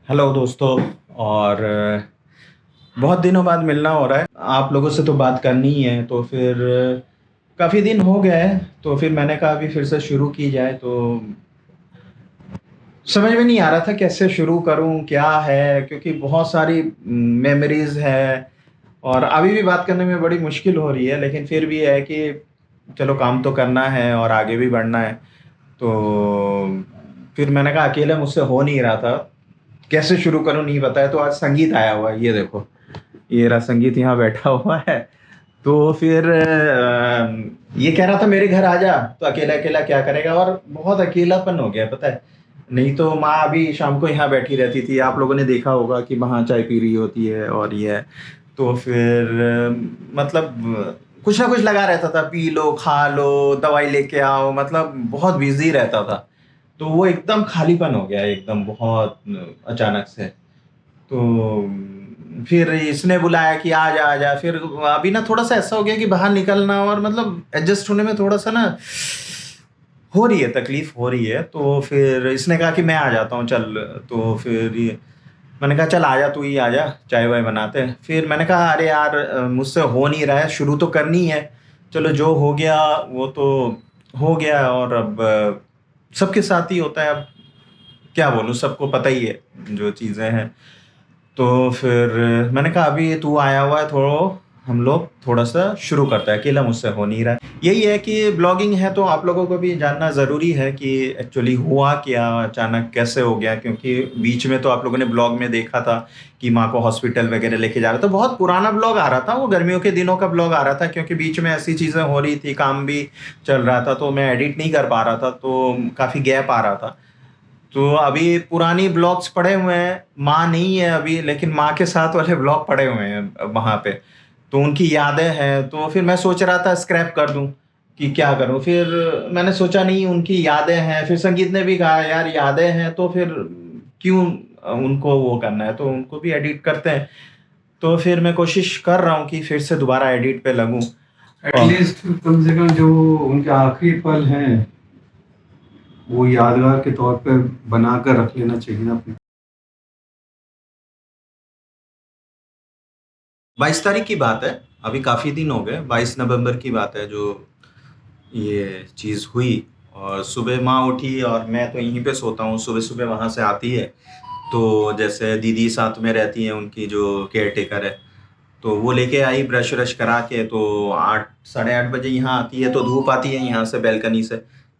Hello दोस्तों। और बहुत दिनों बाद मिलना हो रहा है। आप लोगों से तो बात करनी ही है, तो फिर काफ़ी दिन हो गए हैं, तो फिर मैंने कहा अभी फिर से शुरू की जाए। तो समझ में नहीं आ रहा था कैसे शुरू करूं, क्या है, क्योंकि बहुत सारी मेमोरीज है और अभी भी बात करने में बड़ी मुश्किल हो रही है, लेकिन फिर भी है कि चलो काम तो करना है और आगे भी बढ़ना है। तो फिर मैंने कहा अकेले मुझसे हो नहीं रहा था, कैसे शुरू करूं नहीं पता है। तो आज संगीत आया हुआ है, ये देखो, ये रहा संगीत यहाँ बैठा हुआ है। तो फिर ये कह रहा था मेरे घर आ जा, तो अकेला अकेला क्या करेगा, और बहुत अकेलापन हो गया पता है। नहीं तो माँ अभी शाम को यहाँ बैठी रहती थी, आप लोगों ने देखा होगा कि वहाँ चाय पी रही होती है और ये है। तो फिर मतलब कुछ ना कुछ लगा रहता था, पी लो खा लो दवाई लेके आओ, मतलब बहुत बिजी रहता था। तो वो एकदम खालीपन हो गया एकदम, बहुत अचानक से। तो फिर इसने बुलाया कि आ जा आ जा। फिर अभी ना थोड़ा सा ऐसा हो गया कि बाहर निकलना और मतलब एडजस्ट होने में थोड़ा सा ना हो रही है, तकलीफ हो रही है। तो फिर इसने कहा कि मैं आ जाता हूँ चल। तो फिर ये मैंने कहा चल आ जा, तू ही आ जा, चाय वाय बनाते हैं। फिर मैंने कहा अरे यार मुझसे हो नहीं रहा है, शुरू तो करनी है। चलो जो हो गया वो तो हो गया, और अब सबके साथ ही होता है। अब क्या बोलूँ, सबको पता ही है जो चीज़ें हैं। तो फिर मैंने कहा अभी तू आया हुआ है, थोड़ा हम लोग थोड़ा सा शुरू करते हैं, अकेला मुझसे हो नहीं रहा है। यही है कि ब्लॉगिंग है, तो आप लोगों को भी जानना ज़रूरी है कि एक्चुअली हुआ क्या, अचानक कैसे हो गया। क्योंकि बीच में तो आप लोगों ने ब्लॉग में देखा था कि माँ को हॉस्पिटल वगैरह लेके जा रहा था। बहुत पुराना ब्लॉग आ रहा था, वो गर्मियों के दिनों का ब्लॉग आ रहा था, क्योंकि बीच में ऐसी चीज़ें हो रही थी, काम भी चल रहा था, तो मैं एडिट नहीं कर पा रहा था, तो काफ़ी गैप आ रहा था। तो अभी पुरानी ब्लॉग्स पड़े हुए हैं, माँ नहीं है अभी, लेकिन माँ के साथ वाले ब्लॉग पड़े हुए हैं वहाँ पे। तो उनकी यादें हैं, तो फिर मैं सोच रहा था स्क्रैप कर दूं कि क्या करूं। फिर मैंने सोचा नहीं, उनकी यादें हैं। फिर संगीत ने भी कहा यार यादें हैं तो फिर क्यों उनको वो करना है, तो उनको भी एडिट करते हैं। तो फिर मैं कोशिश कर रहा हूँ कि फिर से दोबारा एडिट पे लगूं। एटलीस्ट कम से कम जो उनके आखिरी पल हैं वो यादगार के तौर पे बना कर रख लेना चाहिए ना अपने। 22 तारीख की बात है, अभी काफ़ी दिन हो गए, 22 नवंबर की बात है जो ये चीज़ हुई। और सुबह माँ उठी और मैं तो यहीं पे सोता हूँ, सुबह सुबह वहाँ से आती है। तो जैसे दीदी साथ में रहती हैं, उनकी जो केयर टेकर है, तो वो लेके आई ब्रश व्रश करा के। तो 8 साढ़े 8 बजे यहाँ आती है, तो धूप आती है यहाँ से बैल्कनी से,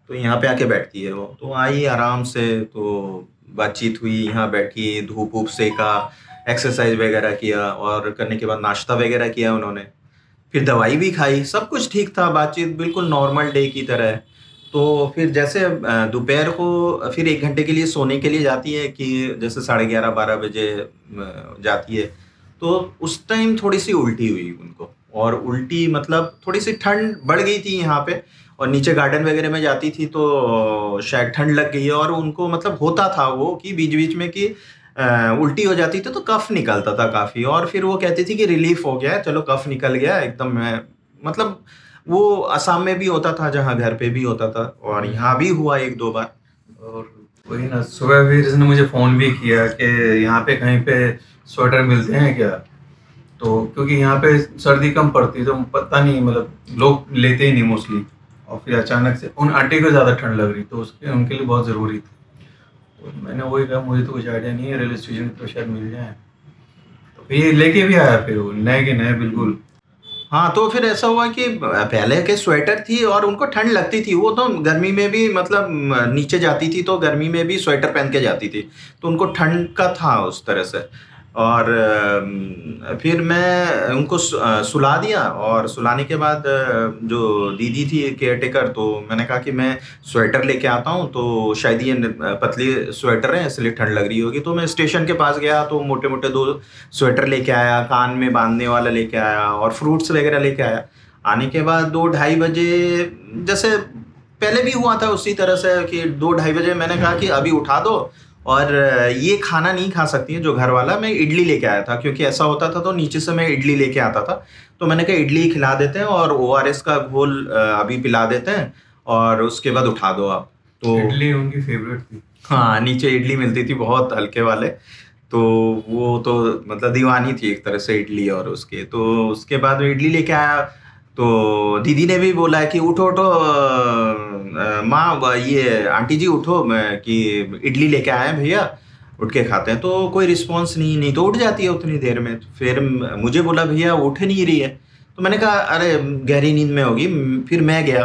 तो यहाँ पे आके बैठती है वो। तो आई आराम से, तो बातचीत हुई, यहाँ बैठी, धूप वूप सेका, एक्सरसाइज वगैरह किया, और करने के बाद नाश्ता वगैरह किया उन्होंने। फिर दवाई भी खाई, सब कुछ ठीक था, बातचीत बिल्कुल नॉर्मल डे की तरह है। तो फिर जैसे दोपहर को फिर 1 घंटे के लिए सोने के लिए जाती है, कि जैसे 11:30 12 बजे जाती है। तो उस टाइम थोड़ी सी उल्टी हुई उनको, और उल्टी मतलब थोड़ी सी ठंड बढ़ गई थी यहाँ पे, और नीचे गार्डन वगैरह में जाती थी, तो शायद ठंड लग गई है। और उनको मतलब होता था वो कि बीच बीच में कि उल्टी हो जाती थी, तो कफ निकलता था काफ़ी। और फिर वो कहती थी कि रिलीफ हो गया, चलो कफ निकल गया एकदम। मैं मतलब वो असम में भी होता था, जहाँ घर पे भी होता था, और यहाँ भी हुआ 1 2 बार। और वही ना, सुबह भी जिसने मुझे फ़ोन भी किया कि यहाँ पे कहीं पे स्वेटर मिलते हैं क्या। तो क्योंकि यहाँ पे सर्दी कम पड़ती है तो पता नहीं, मतलब लोग लेते ही नहीं मोस्टली। और फिर अचानक से उन आंटी को ज़्यादा ठंड लग रही, तो उसके उनके लिए बहुत ज़रूरी थी। तो मैंने वही कहा, मुझे तो कुछ आइडिया नहीं है, रेलवे स्टेशन पे तो शायद मिल जाए। तो फिर ये लेके भी आया, फिर वो नए के नए बिल्कुल। हाँ, तो फिर ऐसा हुआ कि पहले के स्वेटर थी और उनको ठंड लगती थी, वो तो गर्मी में भी मतलब नीचे जाती थी, तो गर्मी में भी स्वेटर पहन के जाती थी, तो उनको ठंड का था उस तरह से। और फिर मैं उनको सुला दिया, और सुलाने के बाद जो दीदी थी केयर टेकर, तो मैंने कहा कि मैं स्वेटर लेके आता हूँ, तो शायद ये पतली स्वेटर है इसलिए ठंड लग रही होगी। तो मैं स्टेशन के पास गया, तो मोटे मोटे 2 स्वेटर लेके आया, कान में बांधने वाला लेके आया, और फ्रूट्स वगैरह लेके आया। आने के बाद 2 ढाई बजे, जैसे पहले भी हुआ था उसी तरह से, कि 2 ढाई बजे मैंने कहा कि अभी उठा दो, और ये खाना नहीं खा सकती है जो घर वाला। मैं इडली लेके आया था, क्योंकि ऐसा होता था तो नीचे से मैं इडली लेके आता था। तो मैंने कहा इडली खिला देते हैं, और ओआरएस का घोल अभी पिला देते हैं, और उसके बाद उठा दो आप। तो इडली उनकी फेवरेट थी। हाँ, नीचे इडली मिलती थी बहुत हल्के वाले। तो वो तो मतलब दीवानी थी एक तरह से इडली और उसके। तो उसके बाद वो इडली लेके आया, तो दीदी ने भी बोला है कि उठो उठो माँ ये आंटी जी उठो, कि इडली लेके आए हैं भैया, उठ के खाते हैं। तो कोई रिस्पॉन्स नहीं, नहीं तो उठ जाती है उतनी देर में। तो फिर मुझे बोला भैया उठ नहीं रही है, तो मैंने कहा अरे गहरी नींद में होगी। फिर मैं गया,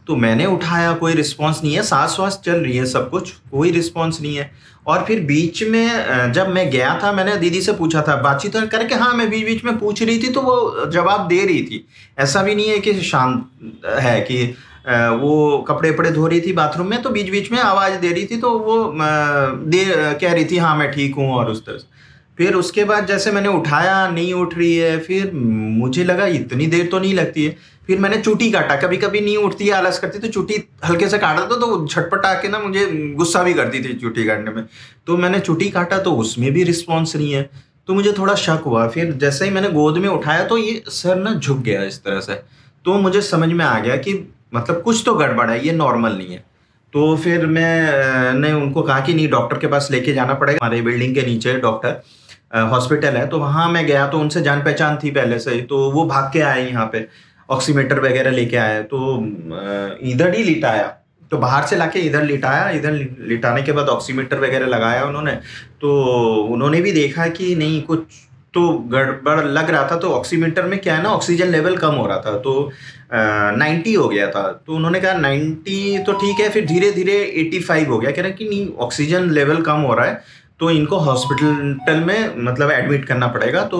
तो मैंने उठाया, कोई रिस्पॉन्स नहीं है, सांस वास चल रही है सब कुछ, कोई रिस्पॉन्स नहीं है। और फिर बीच में जब मैं गया था, मैंने दीदी से पूछा था बातचीत करके, हाँ मैं बीच बीच में पूछ रही थी तो वो जवाब दे रही थी। ऐसा भी नहीं है कि शांत है कि वो कपड़े वपड़े धो रही थी बाथरूम में, तो बीच बीच में आवाज़ दे रही थी, तो वो कह रही थी हाँ मैं ठीक हूँ और उस तरह से। फिर उसके बाद जैसे मैंने उठाया, नहीं उठ रही है, फिर मुझे लगा इतनी देर तो नहीं लगती है। फिर मैंने चूटी काटा, कभी कभी नहीं उठती है, आलस करती, तो चूटी हल्के से काटा था, तो झटपटा के ना मुझे गुस्सा भी करती थी चूटी काटने में। तो मैंने चूटी काटा तो उसमें भी रिस्पॉन्स नहीं है, तो मुझे थोड़ा शक हुआ। फिर जैसे ही मैंने गोद में उठाया तो ये सर ना झुक गया इस तरह से। तो मुझे समझ में आ गया कि मतलब कुछ तो गड़बड़ है, ये नॉर्मल नहीं है। तो फिर ने उनको कहा कि नहीं डॉक्टर के पास लेके जाना पड़ेगा, हमारे बिल्डिंग के नीचे डॉक्टर हॉस्पिटल है। तो वहाँ मैं गया, तो उनसे जान पहचान थी पहले से ही, तो वो भाग के आए यहाँ पे, ऑक्सीमीटर वगैरह लेके आए। तो इधर ही लिटाया, तो बाहर से लाके इधर लिटाया, इधर लिटाने के बाद ऑक्सीमीटर वगैरह लगाया उन्होंने। तो उन्होंने भी देखा कि नहीं कुछ तो गड़बड़ लग रहा था। तो ऑक्सीमीटर में क्या है ना, ऑक्सीजन लेवल कम हो रहा था, तो 90 हो गया था। तो उन्होंने कहा 90 तो ठीक है, फिर धीरे धीरे 85 हो गया। कह रहे कि नहीं ऑक्सीजन लेवल कम हो रहा है, तो इनको हॉस्पिटल में मतलब एडमिट करना पड़ेगा, तो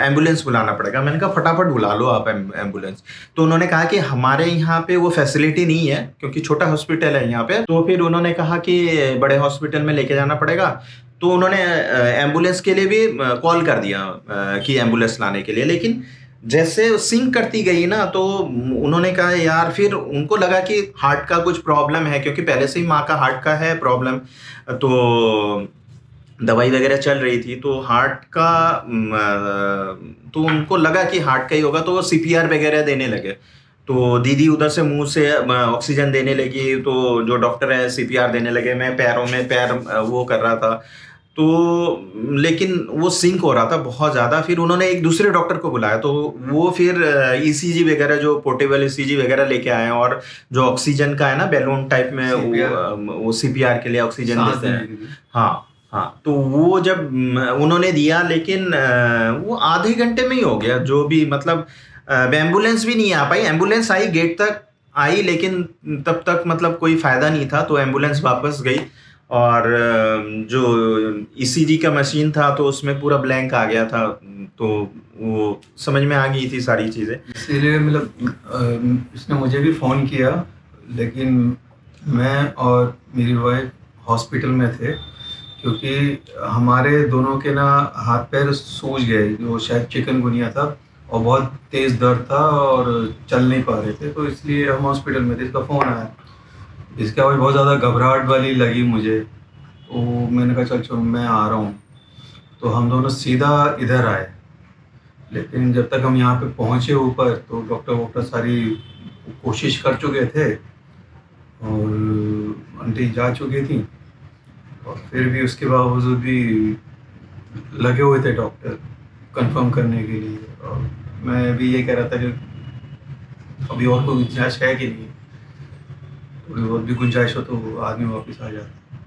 एम्बुलेंस बुलाना पड़ेगा। मैंने कहा फटाफट बुला लो आप एम्बुलेंस। तो उन्होंने कहा कि हमारे यहाँ पे वो फैसिलिटी नहीं है, क्योंकि छोटा हॉस्पिटल है यहाँ पे। तो फिर उन्होंने कहा कि बड़े हॉस्पिटल में लेके जाना पड़ेगा। तो उन्होंने एम्बुलेंस के लिए भी कॉल कर दिया कि एम्बुलेंस लाने के लिए। लेकिन जैसे सिंक करती गई ना, तो उन्होंने कहा यार, फिर उनको लगा कि हार्ट का कुछ प्रॉब्लम है, क्योंकि पहले से ही माँ का हार्ट का है प्रॉब्लम। तो दवाई वगैरह चल रही थी, तो हार्ट का तो उनको लगा कि हार्ट का ही होगा, तो वो सीपीआर वगैरह देने लगे। तो दीदी उधर से मुंह से ऑक्सीजन देने लगी, तो जो डॉक्टर है सीपीआर देने लगे। मैं पैरों में पैर वो कर रहा था, तो लेकिन वो सिंक हो रहा था बहुत ज़्यादा। फिर उन्होंने एक दूसरे डॉक्टर को बुलाया, तो वो फिर ईसीजी वगैरह, जो पोर्टेबल ईसीजी वगैरह लेके आए हैं, और जो ऑक्सीजन का है ना बैलून टाइप में, वो सीपीआर के लिए ऑक्सीजन देते हैं। हाँ हाँ, तो वो जब उन्होंने दिया, लेकिन वो आधे घंटे में ही हो गया जो भी, मतलब एम्बुलेंस भी नहीं आ पाई। एम्बुलेंस आई, गेट तक आई, लेकिन तब तक मतलब कोई फ़ायदा नहीं था, तो एम्बुलेंस वापस गई। और जो ईसीजी का मशीन था, तो उसमें पूरा ब्लैंक आ गया था, तो वो समझ में आ गई थी सारी चीज़ें। इसीलिए मतलब इसने मुझे भी फ़ोन किया, लेकिन मैं और मेरी वाइफ हॉस्पिटल में थे, क्योंकि हमारे दोनों के ना हाथ पैर सूज गए, जो शायद चिकनगुनिया था, और बहुत तेज़ दर्द था और चल नहीं पा रहे थे, तो इसलिए हम हॉस्पिटल में थे। इसका फ़ोन आया, इसकी आवाज़ बहुत ज़्यादा घबराहट वाली लगी मुझे, तो मैंने कहा चल चलो मैं आ रहा हूँ। तो हम दोनों सीधा इधर आए, लेकिन जब तक हम यहाँ पे पहुँचे ऊपर, तो डॉक्टर सारी कोशिश कर चुके थे और आंटी जा चुकी थी, और फिर भी उसके बावजूद भी लगे हुए थे डॉक्टर कंफर्म करने के लिए। और मैं भी ये कह रहा था कि अभी और कोई गुंजाइश है कि नहीं, थोड़ी बहुत भी गुंजाइश हो तो आदमी वापस आ जाता।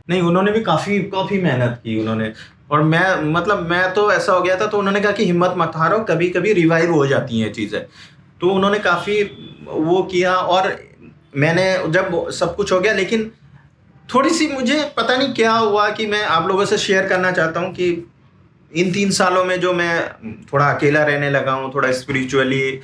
नहीं, उन्होंने भी काफ़ी काफ़ी मेहनत की उन्होंने। और मैं मतलब मैं तो ऐसा हो गया था, तो उन्होंने कहा कि हिम्मत मत हारो, कभी कभी रिवाइव हो जाती हैं चीज़ें। तो उन्होंने काफ़ी वो किया, और मैंने जब सब कुछ हो गया, लेकिन थोड़ी सी मुझे पता नहीं क्या हुआ कि मैं आप लोगों से शेयर करना चाहता हूँ कि इन 3 सालों में जो मैं थोड़ा अकेला रहने लगा हूँ, थोड़ा स्पिरिचुअली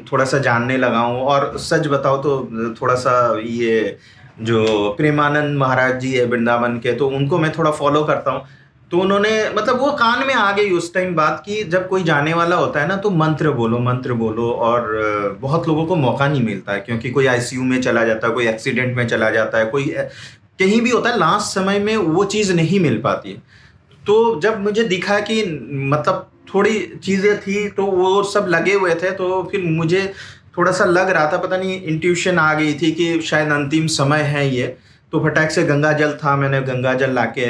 थोड़ा सा जानने लगा हूँ। और सच बताओ तो थोड़ा सा ये जो प्रेमानंद महाराज जी है वृंदावन के, तो उनको मैं थोड़ा फॉलो करता हूँ। तो उन्होंने मतलब वो कान में आ गई उस टाइम बात की, जब कोई जाने वाला होता है ना, तो मंत्र बोलो मंत्र बोलो। और बहुत लोगों को मौका नहीं मिलता है, क्योंकि कोई आईसीयू में चला जाता है, कोई एक्सीडेंट में चला जाता है, कोई कहीं भी होता है, लास्ट समय में वो चीज़ नहीं मिल पाती है। तो जब मुझे दिखा कि मतलब थोड़ी चीज़ें थी, तो वो सब लगे हुए थे, तो फिर मुझे थोड़ा सा लग रहा था, पता नहीं इंट्यूशन आ गई थी कि शायद अंतिम समय है ये। तो फटाक से गंगा जल था, मैंने गंगा जल लाके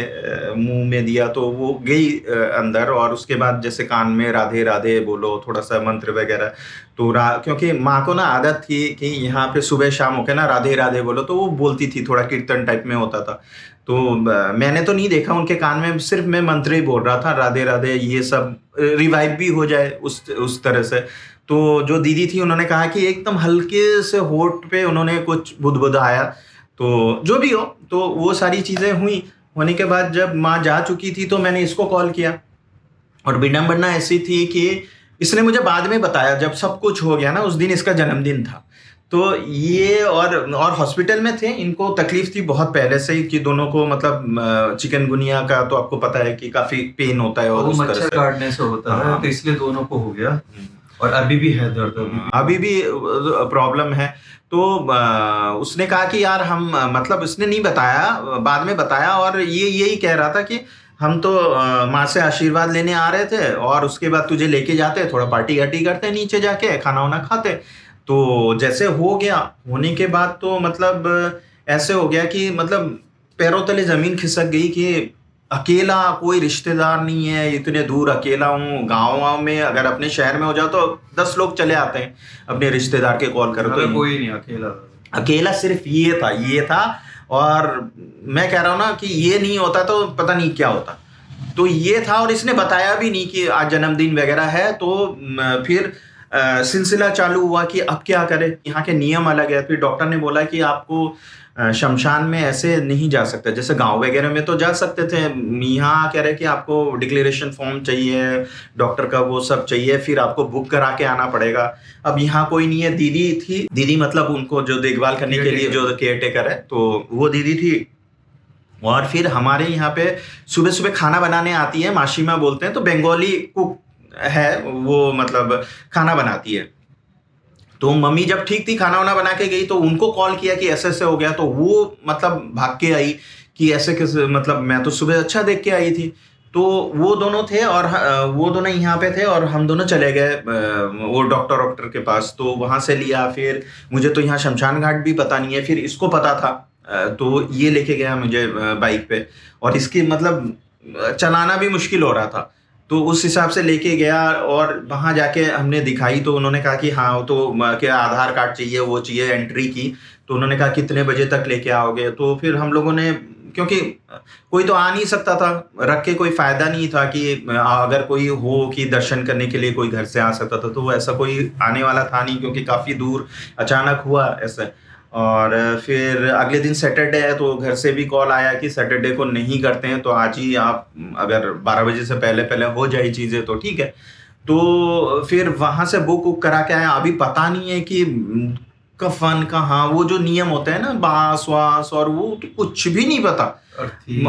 मुंह में दिया तो वो गई अंदर। और उसके बाद जैसे कान में राधे राधे बोलो, थोड़ा सा मंत्र वगैरह। तो क्योंकि माँ को ना आदत थी कि यहाँ पे सुबह शाम होके ना राधे राधे बोलो, तो वो बोलती थी, थोड़ा कीर्तन टाइप में होता था। तो मैंने तो नहीं देखा उनके कान में, सिर्फ मैं मंत्र ही बोल रहा था राधे राधे, ये सब रिवाइव भी हो जाए उस तरह से। तो जो दीदी थी उन्होंने कहा कि एकदम हल्के से होठ पे उन्होंने कुछ बुदबुदाया। तो जो भी हो, तो वो सारी चीज़ें हुई। होने के बाद जब माँ जा चुकी थी तो मैंने इसको कॉल किया। और विडंबना ऐसी थी कि इसने मुझे बाद में बताया, जब सब कुछ हो गया ना, उस दिन इसका जन्मदिन था। तो ये और हॉस्पिटल में थे, इनको तकलीफ थी बहुत पहले से ही कि दोनों को मतलब चिकनगुनिया का तो आपको पता है कि काफ़ी पेन होता है और वो उस तरह मच्छर से। काटने से होता है, हाँ। तो इसलिए दोनों को हो गया। और अभी भी है दर्द, अभी भी प्रॉब्लम है। तो उसने कहा कि यार हम मतलब उसने नहीं बताया, बाद में बताया। और ये यही कह रहा था कि हम तो माँ से आशीर्वाद लेने आ रहे थे और उसके बाद तुझे लेके जाते, थोड़ा पार्टी वार्टी करते नीचे जाके, खाना वाना खाते। तो जैसे हो गया, होने के बाद तो मतलब ऐसे हो गया कि मतलब पैरों तले जमीन खिसक गई कि अकेला, कोई रिश्तेदार नहीं है, इतने दूर अकेला हूँ। गाँव में अगर अपने शहर में हो जाओ तो 10 लोग चले आते हैं, अपने रिश्तेदार के कॉल करो तो कोई नहीं, अकेला। अकेला सिर्फ ये था। और मैं कह रहा हूँ ना कि ये नहीं होता तो पता नहीं क्या होता। तो ये था, और इसने बताया भी नहीं कि आज जन्मदिन वगैरह है। तो फिर सिलसिला चालू हुआ कि अब क्या करें, यहाँ के नियम अलग है। फिर डॉक्टर ने बोला कि आपको शमशान में ऐसे नहीं जा सकते, जैसे गांव वगैरह में तो जा सकते थे। यहाँ कह रहे कि आपको डिक्लेरेशन फॉर्म चाहिए, डॉक्टर का वो सब चाहिए, फिर आपको बुक करा के आना पड़ेगा। अब यहाँ कोई नहीं है। दीदी थी, दीदी मतलब उनको जो देखभाल करने के लिए जो केयर टेकर है, तो वो दीदी थी। और फिर हमारे यहाँ पे सुबह सुबह खाना बनाने आती है, माशिमा बोलते हैं, तो बंगाली कुक है वो, मतलब खाना बनाती है। तो मम्मी जब ठीक थी, खाना वाना बना के गई, तो उनको कॉल किया कि ऐसे ऐसे हो गया। तो वो मतलब भाग के आई कि ऐसे कैसे, मतलब मैं तो सुबह अच्छा देख के आई थी। तो वो दोनों थे और वो दोनों यहाँ पे थे और हम दोनों चले गए वो डॉक्टर के पास। तो वहाँ से लिया, फिर मुझे तो यहाँ शमशान घाट भी पता नहीं है, फिर इसको पता था। तो ये लेके गया मुझे बाइक पे, और इसकी मतलब चलाना भी मुश्किल हो रहा था। तो उस हिसाब से लेके गया और वहाँ जाके हमने दिखाई। तो उन्होंने कहा कि हाँ, तो क्या आधार कार्ड चाहिए, वो चाहिए, एंट्री की। तो उन्होंने कहा कितने बजे तक लेके आओगे। तो फिर हम लोगों ने, क्योंकि कोई तो आ नहीं सकता था, रख के कोई फायदा नहीं था कि अगर कोई हो कि दर्शन करने के लिए कोई घर से आ सकता था, तो ऐसा कोई आने वाला था नहीं, क्योंकि काफ़ी दूर अचानक हुआ ऐसा। और फिर अगले दिन सैटरडे है, तो घर से भी कॉल आया कि सैटरडे को नहीं करते हैं, तो आज ही आप अगर 12 बजे से पहले पहले हो जाए चीज़ें तो ठीक है। तो फिर वहाँ से बुक करा के आया। अभी पता नहीं है कि कफन कहाँ, वो जो नियम होते हैं ना, बांस वास और वो, तो कुछ भी नहीं पता।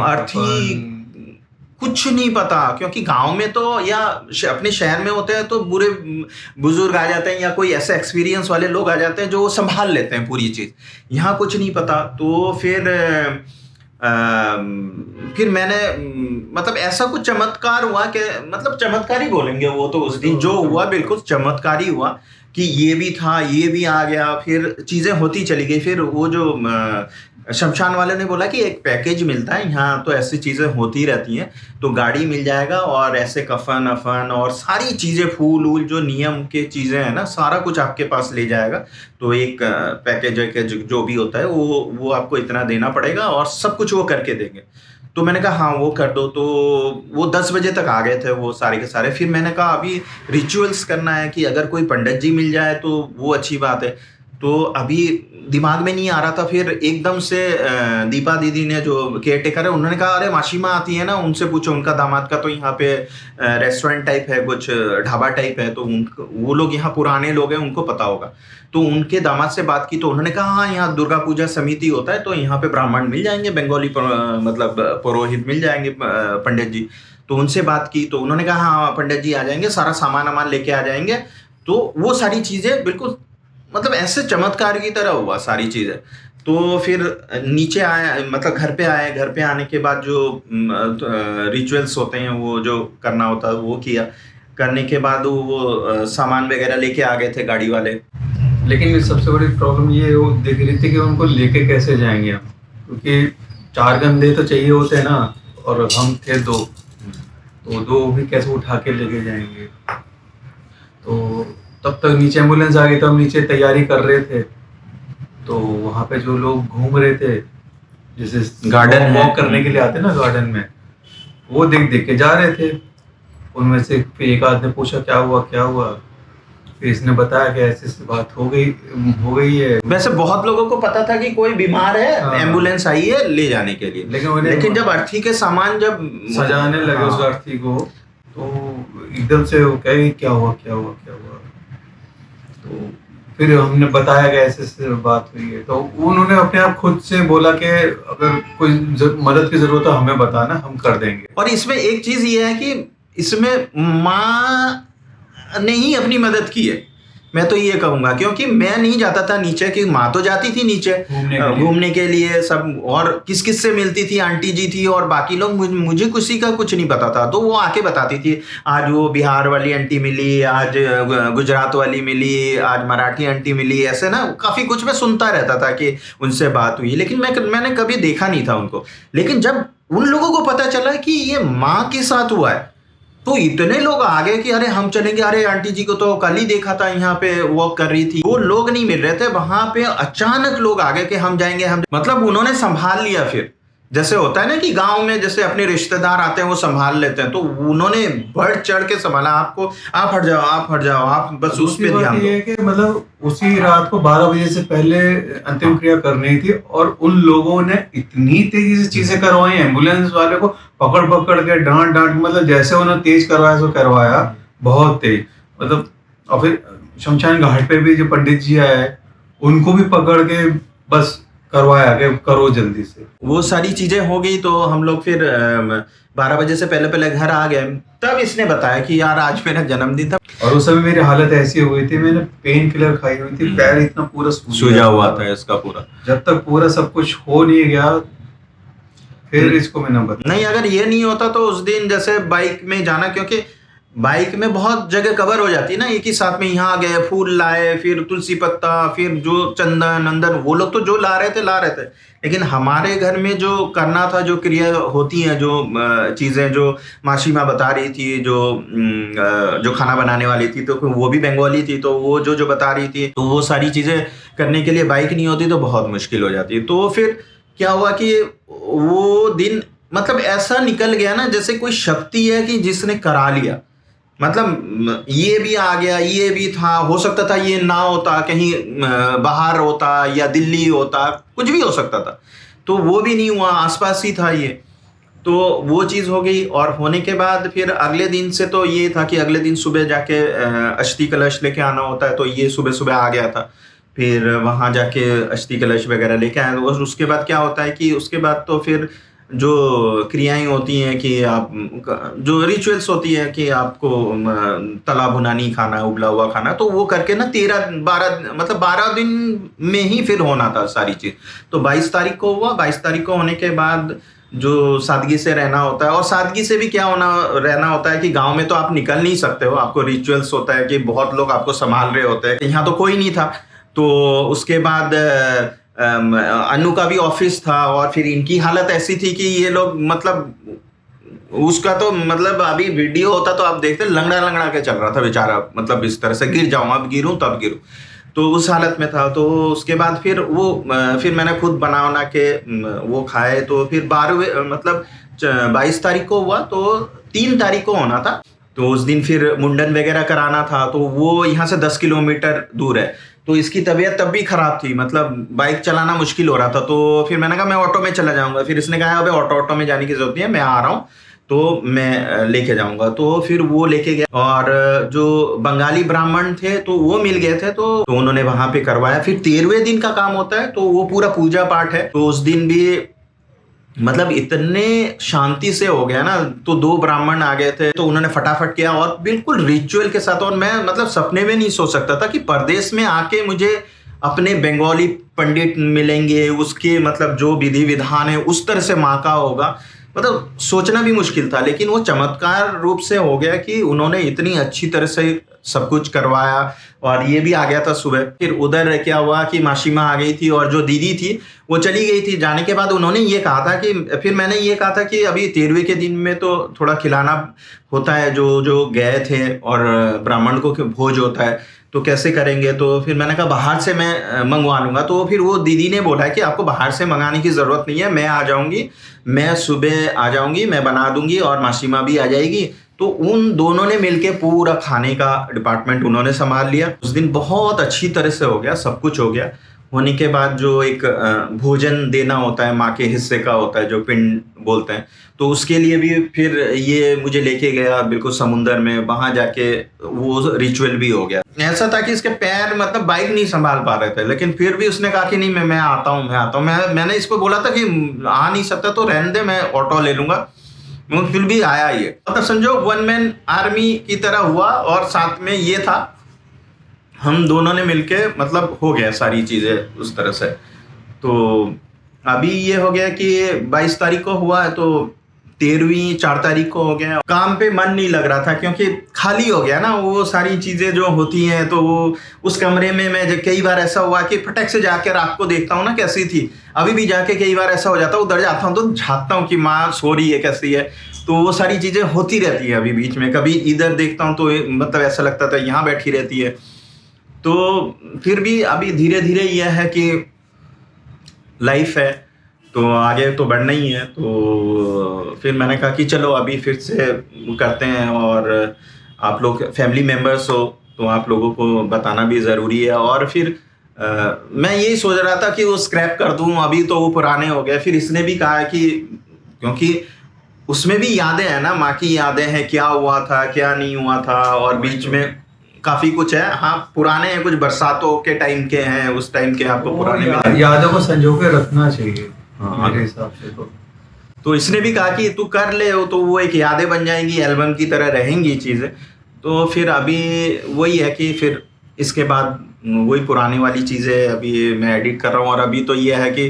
अर्थी कुछ नहीं पता, क्योंकि गांव में तो या अपने शहर में होते हैं तो बुरे बुजुर्ग आ जाते हैं या कोई ऐसे एक्सपीरियंस वाले लोग आ जाते हैं जो संभाल लेते हैं पूरी चीज़। यहाँ कुछ नहीं पता। तो फिर मैंने मतलब ऐसा कुछ चमत्कार हुआ कि मतलब चमत्कार ही बोलेंगे वो, तो उस दिन जो हुआ बिल्कुल चमत्कार ही हुआ कि ये भी था, ये भी आ गया, फिर चीज़ें होती चली गई। फिर वो जो शमशान वाले ने बोला कि एक पैकेज मिलता है यहाँ, तो ऐसी चीज़ें होती रहती हैं, तो गाड़ी मिल जाएगा और ऐसे कफन अफन और सारी चीज़ें, फूल वूल जो नियम के चीज़ें हैं ना, सारा कुछ आपके पास ले जाएगा। तो एक पैकेज जो भी होता है वो आपको इतना देना पड़ेगा और सब कुछ वो करके देंगे। तो मैंने कहा हाँ वो कर दो। तो वो 10 बजे तक आ गए थे वो सारे के सारे। फिर मैंने कहा अभी रिचुअल्स करना है कि अगर कोई पंडित जी मिल जाए तो वो अच्छी बात है। तो अभी दिमाग में नहीं आ रहा था। फिर एकदम से दीपा दीदी ने, जो केयर टेकर है, उन्होंने कहा अरे माशिमा आती है ना, उनसे पूछो, उनका दामाद का तो यहाँ पे रेस्टोरेंट टाइप है, कुछ ढाबा टाइप है, तो वो लोग यहाँ पुराने लोग हैं, उनको पता होगा। तो उनके दामाद से बात की तो उन्होंने कहा हाँ यहाँ दुर्गा पूजा समिति होता है, तो यहाँ पे ब्राह्मण मिल जाएंगे, बंगाली मतलब पुरोहित मिल जाएंगे, पंडित जी। तो उनसे बात की तो उन्होंने कहा हाँ पंडित जी आ जाएंगे, सारा सामान वामान लेके आ जाएंगे। तो वो सारी चीज़ें बिल्कुल मतलब ऐसे चमत्कार की तरह हुआ सारी चीज़ें। तो फिर नीचे आए, मतलब घर पे आए। घर पे आने के बाद जो रिचुअल्स होते हैं वो जो करना होता है वो किया। करने के बाद वो सामान वगैरह लेके आ गए थे गाड़ी वाले। लेकिन सबसे बड़ी प्रॉब्लम ये वो देख रही थी कि उनको लेके कैसे जाएंगे हम। क्योंकि 4 कंधे तो चाहिए होते हैं ना, और हम थे 2, तो 2 भी कैसे उठा के लेके जाएंगे। तो तब तक नीचे एम्बुलेंस आ गई, तो हम नीचे तैयारी कर रहे थे। तो वहाँ पे जो लोग घूम रहे थे, जैसे गार्डन है। वॉक करने के लिए आते ना गार्डन में, वो देख देख के जा रहे थे। उनमें से फिर एक आदमी ने पूछा क्या हुआ क्या हुआ, फिर इसने बताया कि ऐसी ऐसी बात हो गई है। वैसे बहुत लोगों को पता था कि कोई बीमार है, हाँ। एम्बुलेंस आई है ले जाने के लिए, लेकिन जब अर्थी के सामान जब सजाने लगे उस अर्थी को, तो एकदम से वो कहे क्या हुआ क्या हुआ क्या हुआ। तो फिर हमने बताया कि ऐसे ऐसे बात हुई है। तो उन्होंने अपने आप खुद से बोला कि अगर कोई मदद की जरूरत है हमें बताना, हम कर देंगे। और इसमें एक चीज ये है कि इसमें माँ ने ही अपनी मदद की है, मैं तो ये कहूंगा, क्योंकि मैं नहीं जाता था नीचे, कि माँ तो जाती थी नीचे घूमने के लिए सब, और किस किस से मिलती थी, आंटी जी थी और बाकी लोग, मुझे किसी का कुछ नहीं पता था। तो वो आके बताती थी, आज वो बिहार वाली आंटी मिली, आज गुजरात वाली मिली, आज मराठी आंटी मिली, ऐसे ना काफी कुछ मैं सुनता रहता था कि उनसे बात हुई, लेकिन मैंने कभी देखा नहीं था उनको। लेकिन जब उन लोगों को पता चला कि ये माँ के साथ हुआ है, तो इतने लोग आ गए कि अरे हम चलेंगे, अरे आंटी जी को तो कल ही देखा था यहाँ पे वॉक कर रही थी। वो लोग नहीं मिल रहे थे, वहां पे अचानक लोग आ गए कि हम जाएंगे, हम मतलब उन्होंने संभाल लिया। फिर जैसे होता है ना कि गांव में जैसे अपने रिश्तेदार आते हैं वो संभाल लेते हैं, तो उन्होंने बढ़ चढ़ के संभाला। आपको आप हट जाओ, आप बस उस पे ध्यान दो। ये कि मतलब उसी रात को 12 बजे से पहले अंतिम क्रिया करनी थी, और उन लोगों ने इतनी तेजी से चीजें करवाई, एम्बुलेंस वाले को पकड़ पकड़ के डांट मतलब जैसे उन्होंने तेज करवाया सो करवाया, बहुत तेज मतलब। और फिर शमशान घाट पे भी जो पंडित जी आए, उनको भी पकड़ के बस करवाया कि करो जल्दी से। वो सारी चीजें हो गई, तो हम लोग फिर 12 बजे से पहले घर आ गए। तब इसने बताया कि यार आज मेरा जन्मदिन था, और उस समय मेरी हालत ऐसी हो गई थी, मैंने पेन किलर खाई हुई थी, पैर इतना पूरा सूजा हुआ था इसका पूरा। जब तक पूरा सब कुछ हो नहीं गया, फिर इसको मैंने बताया। नहीं, अगर ये नहीं होता तो उस दिन जैसे बाइक में जाना, क्योंकि बाइक में बहुत जगह कवर हो जाती है ना, एक ही साथ में यहाँ गए, फूल लाए, फिर तुलसी पत्ता, फिर जो चंदन अंदर, वो लोग तो जो ला रहे थे, लेकिन हमारे घर में जो करना था, जो क्रिया होती हैं, जो चीज़ें जो मासी माँ बता रही थी, जो खाना बनाने वाली थी, तो वो भी बंगाली थी, तो वो जो बता रही थी, तो वो सारी चीज़ें करने के लिए बाइक नहीं होती तो बहुत मुश्किल हो जाती। तो फिर क्या हुआ कि वो दिन मतलब ऐसा निकल गया ना, जैसे कोई शक्ति है कि जिसने करा लिया। मतलब ये भी आ गया, ये भी था, हो सकता था ये ना होता, कहीं बाहर होता या दिल्ली होता, कुछ भी हो सकता था, तो वो भी नहीं हुआ, आसपास ही था ये। तो वो चीज़ हो गई। और होने के बाद फिर अगले दिन से तो ये था कि अगले दिन सुबह जाके अस्थि कलश लेके आना होता है, तो ये सुबह सुबह आ गया था। फिर वहाँ जाके अस्थि कलश वगैरह लेके आए, और उसके बाद क्या होता है कि उसके बाद तो फिर जो क्रियाएं होती हैं कि आप, जो रिचुअल्स होती है कि आपको तला भुना नहीं खाना, उबला हुआ खाना, तो वो करके ना 12 दिन में ही फिर होना था सारी चीज़। तो 22 तारीख को हुआ। 22 तारीख को होने के बाद जो सादगी से रहना होता है, और सादगी से भी क्या रहना होता है कि गांव में तो आप निकल नहीं सकते हो, आपको रिचुअल्स होता है कि बहुत लोग आपको संभाल रहे होते हैं। यहाँ तो कोई नहीं था। तो उसके बाद अनु का भी ऑफिस था, और फिर इनकी हालत ऐसी थी कि ये लोग मतलब उसका तो मतलब अभी वीडियो होता तो आप देखते लंगड़ा के चल रहा था बेचारा, मतलब इस तरह से गिर जाऊं, अब गिरूं तब गिरूं, तो उस हालत में था। तो उसके बाद फिर फिर मैंने खुद बना के वो खाए। तो फिर 22 तारीख को हुआ, तो 3 तारीख को होना था। तो उस दिन फिर मुंडन वगैरह कराना था, तो वो यहाँ से 10 किलोमीटर दूर है। तो इसकी तबीयत तब भी खराब थी, मतलब बाइक चलाना मुश्किल हो रहा था। तो फिर मैंने कहा मैं ऑटो में चला जाऊंगा। फिर इसने कहा अबे ऑटो में जाने की जरूरत नहीं है, मैं आ रहा हूँ, तो मैं लेके जाऊंगा। तो फिर वो लेके गया, और जो बंगाली ब्राह्मण थे तो वो मिल गए थे, तो उन्होंने वहां पे करवाया। फिर 13वें दिन का काम होता है, तो वो पूरा पूजा पाठ है। तो उस दिन भी मतलब इतने शांति से हो गया ना, तो 2 ब्राह्मण आ गए थे, तो उन्होंने फटाफट किया और बिल्कुल रिचुअल के साथ। और मैं मतलब सपने में नहीं सोच सकता था कि परदेश में आके मुझे अपने बंगाली पंडित मिलेंगे, उसके मतलब जो विधि विधान है उस तरह से माँ का होगा, मतलब सोचना भी मुश्किल था। लेकिन वो चमत्कार रूप से हो गया कि उन्होंने इतनी अच्छी तरह से सब कुछ करवाया और ये भी आ गया था सुबह। फिर उधर क्या हुआ कि माशिमा आ गई थी और जो दीदी थी वो चली गई थी। जाने के बाद उन्होंने ये कहा था कि फिर मैंने ये कहा था कि अभी 13वें के दिन में तो थोड़ा खिलाना होता है, जो जो गए थे और ब्राह्मण को भोज होता है, तो कैसे करेंगे। तो फिर मैंने कहा बाहर से मैं मंगवा लूँगा। तो फिर वो दीदी ने बोला कि आपको बाहर से मंगाने की ज़रूरत नहीं है, मैं आ जाऊँगी, मैं सुबह आ जाऊँगी, मैं बना दूँगी और माशिमा भी आ जाएगी। तो उन दोनों ने मिलके पूरा खाने का डिपार्टमेंट उन्होंने संभाल लिया। उस दिन बहुत अच्छी तरह से हो गया, सब कुछ हो गया। होने के बाद जो एक भोजन देना होता है, माँ के हिस्से का होता है, जो पिंड बोलते हैं, तो उसके लिए भी फिर ये मुझे लेके गया बिल्कुल समुंदर में। वहां जाके वो रिचुअल भी हो गया। ऐसा था कि इसके पैर मतलब बाइक नहीं संभाल पा रहे थे, लेकिन फिर भी उसने कहा कि नहीं मैं आता हूँ, मैं आता हूँ। मैंने इसको बोला था कि आ नहीं सकता तो रहने दे, मैं ऑटो ले लूंगा। फिर भी आया ये, मतलब समझो वन मैन आर्मी की तरह हुआ। और साथ में ये था, हम दोनों ने मिलके मतलब हो गया सारी चीजें उस तरह से। तो अभी ये हो गया कि 22 तारीख को हुआ है, तो 13वीं 4 तारीख को हो गया। काम पे मन नहीं लग रहा था क्योंकि खाली हो गया ना, वो सारी चीजें जो होती हैं। तो वो उस कमरे में मैं कई बार ऐसा हुआ कि फटक से जाके रात को देखता हूँ ना कैसी थी। अभी भी जाके कई बार ऐसा हो जाता है, उधर जाता हूँ तो झाँकता हूँ कि माँ सो रही है, कैसी है। तो वो सारी चीजें होती रहती है अभी बीच में। कभी इधर देखता हूँ तो मतलब ऐसा लगता था यहाँ बैठी रहती है। तो फिर भी अभी धीरे धीरे यह है कि लाइफ है, तो आगे तो बढ़ना ही है। तो फिर मैंने कहा कि चलो अभी फिर से करते हैं, और आप लोग फैमिली मेम्बर्स हो तो आप लोगों को बताना भी ज़रूरी है। और फिर मैं यही सोच रहा था कि वो स्क्रैप कर दूं, अभी तो वो पुराने हो गए। फिर इसने भी कहा कि क्योंकि उसमें भी यादें हैं ना, माँ की यादें हैं, क्या हुआ था क्या नहीं हुआ था, और बीच में काफी कुछ है। हाँ पुराने हैं, कुछ बरसातों के टाइम के हैं, उस टाइम के आपको पुराने यादों को संजो के रखना चाहिए। हाँ, मेरे हिसाब से तो इसने भी कहा कि तू कर ले, तो वो एक यादें बन जाएंगी, एल्बम की तरह रहेंगी चीजें। तो फिर अभी वही है कि फिर इसके बाद वही पुरानी वाली चीजें अभी मैं एडिट कर रहा हूँ। और अभी तो ये है कि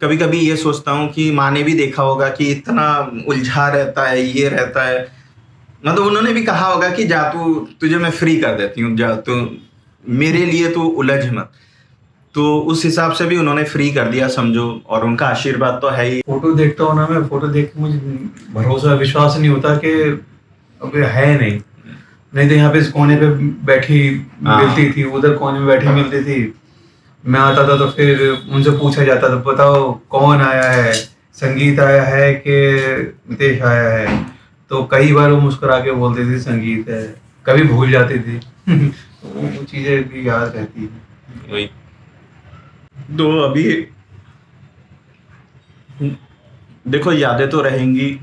कभी कभी ये सोचता हूँ कि माँ ने भी देखा होगा कि इतना उलझा रहता है, ये रहता है। मतलब उन्होंने भी कहा होगा कि जा तू, तुझे मैं फ्री कर देती हूँ, जा तू मेरे लिए तू उलझ मत। तो उस हिसाब से भी उन्होंने फ्री कर दिया समझो, और उनका आशीर्वाद तो है ही। फोटो देखता हूँ ना मैं, फोटो देख के मुझे भरोसा विश्वास नहीं होता कि अब है नहीं तो यहाँ पे इस कोने पे बैठी मिलती थी, उधर कोने में बैठी मिलती थी। मैं आता था तो फिर उनसे पूछा जाता था बताओ कौन आया है, संगीत आया है कि नितेश आया है। तो कई बार वो मुस्कुरा के बोलती थी संगीत है, कभी भूल जाती थी। तो वो चीजें भी याद रहती है। वही तो अभी देखो यादें तो रहेंगी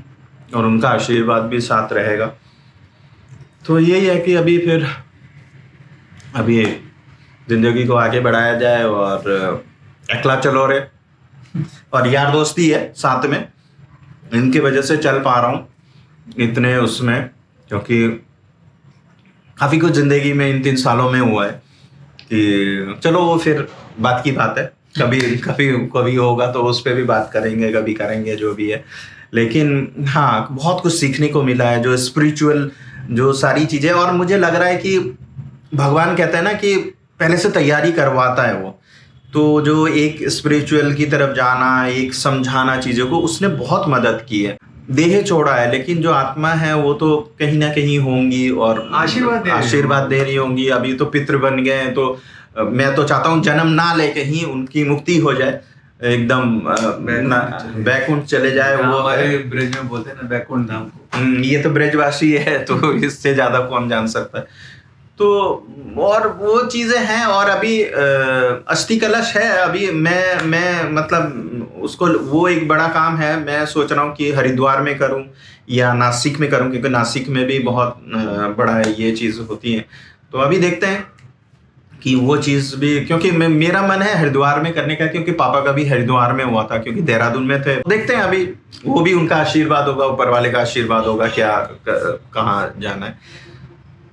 और उनका आशीर्वाद भी साथ रहेगा। तो यही है कि अभी फिर अभी जिंदगी को आगे बढ़ाया जाए, और अकेला चलो रे, और यार दोस्ती है साथ में, इनकी वजह से चल पा रहा हूँ इतने उसमें। क्योंकि काफ़ी कुछ ज़िंदगी में इन 3 सालों में हुआ है कि चलो वो फिर बात की बात है, कभी कभी कभी होगा तो उस पर भी बात करेंगे, कभी करेंगे जो भी है। लेकिन हाँ बहुत कुछ सीखने को मिला है, जो स्पिरिचुअल जो सारी चीज़ें। और मुझे लग रहा है कि भगवान कहते हैं ना कि पहले से तैयारी करवाता है वो। तो जो एक स्पिरिचुअल की तरफ जाना, एक समझाना चीज़ों को, उसने बहुत मदद की है। देह छोड़ा है लेकिन जो आत्मा है वो तो कहीं ना कहीं होंगी और आशीर्वाद दे रही होंगी। अभी तो पितृ बन गए हैं, तो मैं तो चाहता हूँ जन्म ना ले, कहीं उनकी मुक्ति हो जाए, एकदम बैकुंठ चले जाए। वो हमारे ब्रज में बोलते हैं ना बैकुंठ धाम को। ये तो ब्रजवासी है तो इससे ज्यादा कौन जान सकता है। तो और वो चीजें हैं। और अभी अस्थि कलश है, अभी मैं मतलब उसको, वो एक बड़ा काम है। मैं सोच रहा हूँ कि हरिद्वार में करूँ या नासिक में करूँ, क्योंकि नासिक में भी बहुत बड़ा ये चीज़ होती है। तो अभी देखते हैं कि वो चीज़ भी, क्योंकि मेरा मन है हरिद्वार में करने का, क्योंकि पापा का भी हरिद्वार में हुआ था, क्योंकि देहरादून में थे। देखते हैं अभी, वो भी उनका आशीर्वाद होगा, ऊपर वाले का आशीर्वाद होगा, क्या कहाँ जाना है।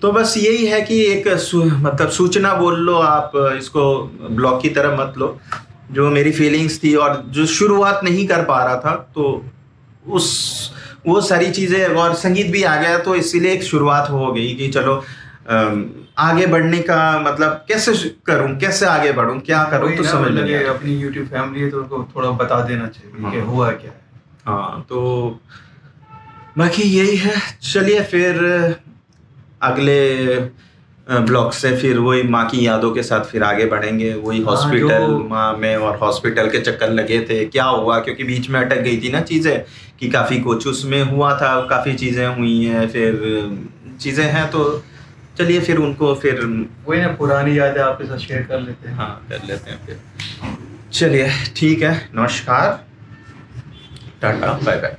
तो बस यही है कि एक मतलब सूचना बोल लो आप, इसको ब्लॉग की तरह मत लो। जो मेरी फीलिंग्स थी और जो शुरुआत नहीं कर पा रहा था, तो वो सारी चीज़ें, और संगीत भी आ गया तो इसीलिए एक शुरुआत हो गई कि चलो आगे बढ़ने का मतलब कैसे करूं, कैसे आगे बढ़ूं, क्या करूं, वही तो ना, समझ में मतलब नहीं आ ये रहा। अपनी यूट्यूब फैमिली है तो उनको थोड़ा बता देना चाहिए कि हाँ। हुआ क्या है। हाँ, तो बाकी यही है। चलिए फिर अगले ब्लॉग से फिर वही माँ की यादों के साथ फिर आगे बढ़ेंगे। वही हाँ जो हॉस्पिटल, माँ में और हॉस्पिटल के चक्कर लगे थे, क्या हुआ, क्योंकि बीच में अटक गई थी ना चीज़ें, कि काफ़ी कुछ उसमें हुआ था, काफ़ी चीज़ें हुई हैं, फिर चीज़ें हैं, तो चलिए फिर उनको फिर वही ना, पुरानी यादें आपके साथ शेयर कर लेते हैं। हाँ कर लेते हैं फिर। चलिए ठीक है, नमस्कार, टाटा, बाय बाय।